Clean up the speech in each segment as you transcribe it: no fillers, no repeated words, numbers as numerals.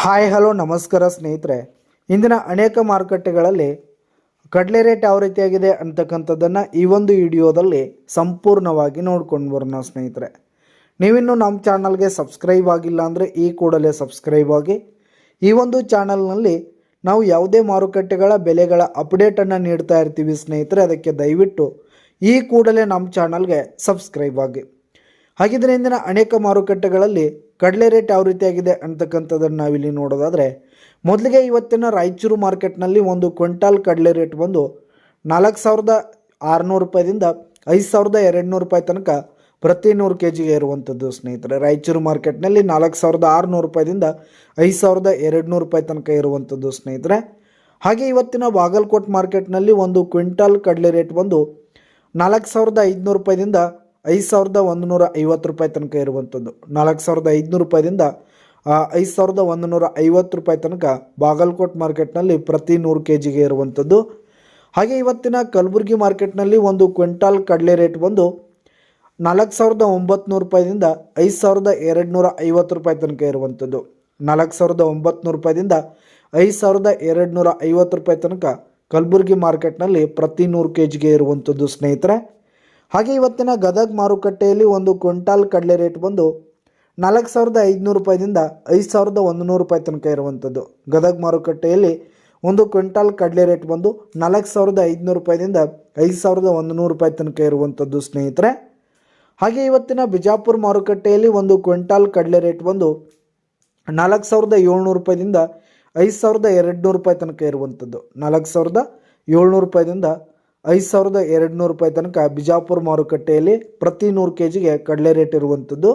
Hi hello ನಮಸ್ಕಾರ ಸ್ನೇಹಿತರೆ. ಇಂದಿನ ಅನೇಕ ಮಾರುಕಟ್ಟೆಗಳಲ್ಲಿ ಕಡಲೆ ರೇಟ್ ಯಾವ ರೀತಿಯಾಗಿದೆ ಅಂತಕ್ಕಂಥದ್ದನ್ನು ಈ ಒಂದು ವಿಡಿಯೋದಲ್ಲಿ ಸಂಪೂರ್ಣವಾಗಿ ನೋಡ್ಕೊಂಡು ಬರೋಣ ಸ್ನೇಹಿತರೆ. ನೀವಿನ್ನೂ ನಮ್ಮ ಚಾನಲ್ಗೆ ಸಬ್ಸ್ಕ್ರೈಬ್ ಆಗಿಲ್ಲ ಅಂದರೆ ಈ ಕೂಡಲೇ ಸಬ್ಸ್ಕ್ರೈಬ್ ಆಗಿ. ಈ ಒಂದು ಚಾನಲ್ನಲ್ಲಿ ನಾವು ಯಾವುದೇ ಮಾರುಕಟ್ಟೆಗಳ ಬೆಲೆಗಳ ಅಪ್ಡೇಟನ್ನು ನೀಡ್ತಾ ಇರ್ತೀವಿ ಸ್ನೇಹಿತರೆ. ಅದಕ್ಕೆ ದಯವಿಟ್ಟು ಈ ಕೂಡಲೇ ನಮ್ಮ ಚಾನಲ್ಗೆ ಸಬ್ಸ್ಕ್ರೈಬ್ ಆಗಿ. ಹಾಗಿದ್ರೆ ಇಂದಿನ ಅನೇಕ ಮಾರುಕಟ್ಟೆಗಳಲ್ಲಿ ಕಡಲೆ ರೇಟ್ ಯಾವ ರೀತಿಯಾಗಿದೆ ಅಂತಕ್ಕಂಥದ್ದನ್ನು ನಾವಿಲ್ಲಿ ನೋಡೋದಾದರೆ, ಮೊದಲಿಗೆ ಇವತ್ತಿನ ರಾಯಚೂರು ಮಾರ್ಕೆಟ್ನಲ್ಲಿ ಒಂದು ಕ್ವಿಂಟಾಲ್ ಕಡಲೆ ರೇಟ್ ಬಂದು 4,600 ರೂಪಾಯಿದಿಂದ 5,200 ರೂಪಾಯಿ ತನಕ ಪ್ರತಿ 100 kg ಇರುವಂಥದ್ದು ಸ್ನೇಹಿತರೆ. ರಾಯಚೂರು ಮಾರ್ಕೆಟ್ನಲ್ಲಿ 4,600 ರೂಪಾಯಿದಿಂದ 5,200 ರೂಪಾಯಿ ತನಕ ಇರುವಂಥದ್ದು ಸ್ನೇಹಿತರೆ. ಹಾಗೆ ಇವತ್ತಿನ ಬಾಗಲಕೋಟ್ ಮಾರ್ಕೆಟ್ನಲ್ಲಿ ಒಂದು ಕ್ವಿಂಟಾಲ್ ಕಡಲೆ ರೇಟ್ ಬಂದು 4,500 ರೂಪಾಯಿದಿಂದ 5,150 ರೂಪಾಯಿ ತನಕ ಇರುವಂಥದ್ದು. 4,500 ರೂಪಾಯಿದಿಂದ 5,150 ರೂಪಾಯಿ ತನಕ ಬಾಗಲಕೋಟ್ ಮಾರ್ಕೆಟ್ನಲ್ಲಿ ಪ್ರತಿ 100 kg ಇರುವಂಥದ್ದು. ಹಾಗೆ ಇವತ್ತಿನ ಕಲಬುರಗಿ ಮಾರ್ಕೆಟ್ನಲ್ಲಿ ಒಂದು ಕ್ವಿಂಟಾಲ್ ಕಡಲೆ ರೇಟ್ ಬಂದು 4,900 ರೂಪಾಯಿದಿಂದ 5,250 ರೂಪಾಯಿ ತನಕ ಇರುವಂಥದ್ದು. 4,900 ರೂಪಾಯಿದಿಂದ 5,250 ರೂಪಾಯಿ ತನಕ ಕಲಬುರಗಿ ಮಾರ್ಕೆಟ್ನಲ್ಲಿ ಪ್ರತಿ 100 kg ಇರುವಂಥದ್ದು ಸ್ನೇಹಿತರೆ. ಹಾಗೆ ಇವತ್ತಿನ ಗದಗ ಮಾರುಕಟ್ಟೆಯಲ್ಲಿ ಒಂದು ಕ್ವಿಂಟಾಲ್ ಕಡಲೆ ರೇಟ್ ಬಂದು 4,500 ರೂಪಾಯಿದಿಂದ 5,100 ರೂಪಾಯಿ ತನಕ ಇರುವಂಥದ್ದು. ಗದಗ ಮಾರುಕಟ್ಟೆಯಲ್ಲಿ ಒಂದು ಕ್ವಿಂಟಾಲ್ ಕಡಲೆ ರೇಟ್ ಬಂದು 4,500 ರೂಪಾಯಿದಿಂದ 5,100 ರೂಪಾಯಿ ತನಕ ಇರುವಂಥದ್ದು ಸ್ನೇಹಿತರೆ. ಹಾಗೆ ಇವತ್ತಿನ ಬಿಜಾಪುರ ಮಾರುಕಟ್ಟೆಯಲ್ಲಿ ಒಂದು ಕ್ವಿಂಟಾಲ್ ಕಡಲೆ ರೇಟ್ ಬಂದು 4,700 ರೂಪಾಯಿದಿಂದ 5,200 ರೂಪಾಯಿ ತನಕ ಇರುವಂಥದ್ದು. 4,700 ರೂಪಾಯಿದಿಂದ 5,200 ರೂಪಾಯಿ ತನಕ ಬಿಜಾಪುರ ಮಾರುಕಟ್ಟೆಯಲ್ಲಿ ಪ್ರತಿ 100 kgಗೆ ಕಡಲೆ ರೇಟ್ ಇರುವಂಥದ್ದು.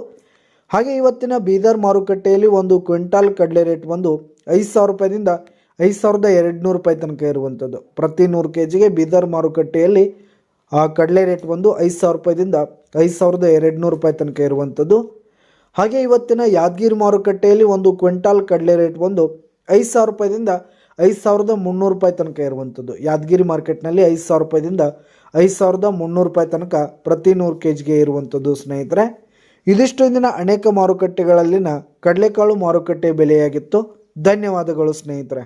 ಹಾಗೆ ಇವತ್ತಿನ ಬೀದರ್ ಮಾರುಕಟ್ಟೆಯಲ್ಲಿ ಒಂದು ಕ್ವಿಂಟಾಲ್ ಕಡಲೆ ರೇಟ್ ಬಂದು 5,000 ರೂಪಾಯಿದಿಂದ 5,200 ರೂಪಾಯಿ ತನಕ ಇರುವಂಥದ್ದು. ಪ್ರತಿ 100 kgಗೆ ಬೀದರ್ ಮಾರುಕಟ್ಟೆಯಲ್ಲಿ ಕಡಲೆ ರೇಟ್ ಬಂದು 5,000 ರೂಪಾಯಿದಿಂದ 5,200 ರೂಪಾಯಿ ತನಕ ಇರುವಂಥದ್ದು. ಹಾಗೆ ಇವತ್ತಿನ ಯಾದಗಿರಿ ಮಾರುಕಟ್ಟೆಯಲ್ಲಿ ಒಂದು ಕ್ವಿಂಟಾಲ್ ಕಡಲೆ ರೇಟ್ ಬಂದು 5,000 ರೂಪಾಯಿದಿಂದ 5,300 ರೂಪಾಯಿ ತನಕ ಇರುವಂಥದ್ದು. ಯಾದಗಿರಿ ಮಾರ್ಕೆಟ್ನಲ್ಲಿ 5,000 ರೂಪಾಯಿದಿಂದ 5,300 ರೂಪಾಯಿ ತನಕ ಪ್ರತಿ 100 kgಗೆ ಇರುವಂಥದ್ದು ಸ್ನೇಹಿತರೆ. ಇದಿಷ್ಟು ಇಂದಿನ ಅನೇಕ ಮಾರುಕಟ್ಟೆಗಳಲ್ಲಿನ ಕಡಲೆಕಾಳು ಮಾರುಕಟ್ಟೆ ಬೆಲೆಯಾಗಿತ್ತು. ಧನ್ಯವಾದಗಳು ಸ್ನೇಹಿತರೆ.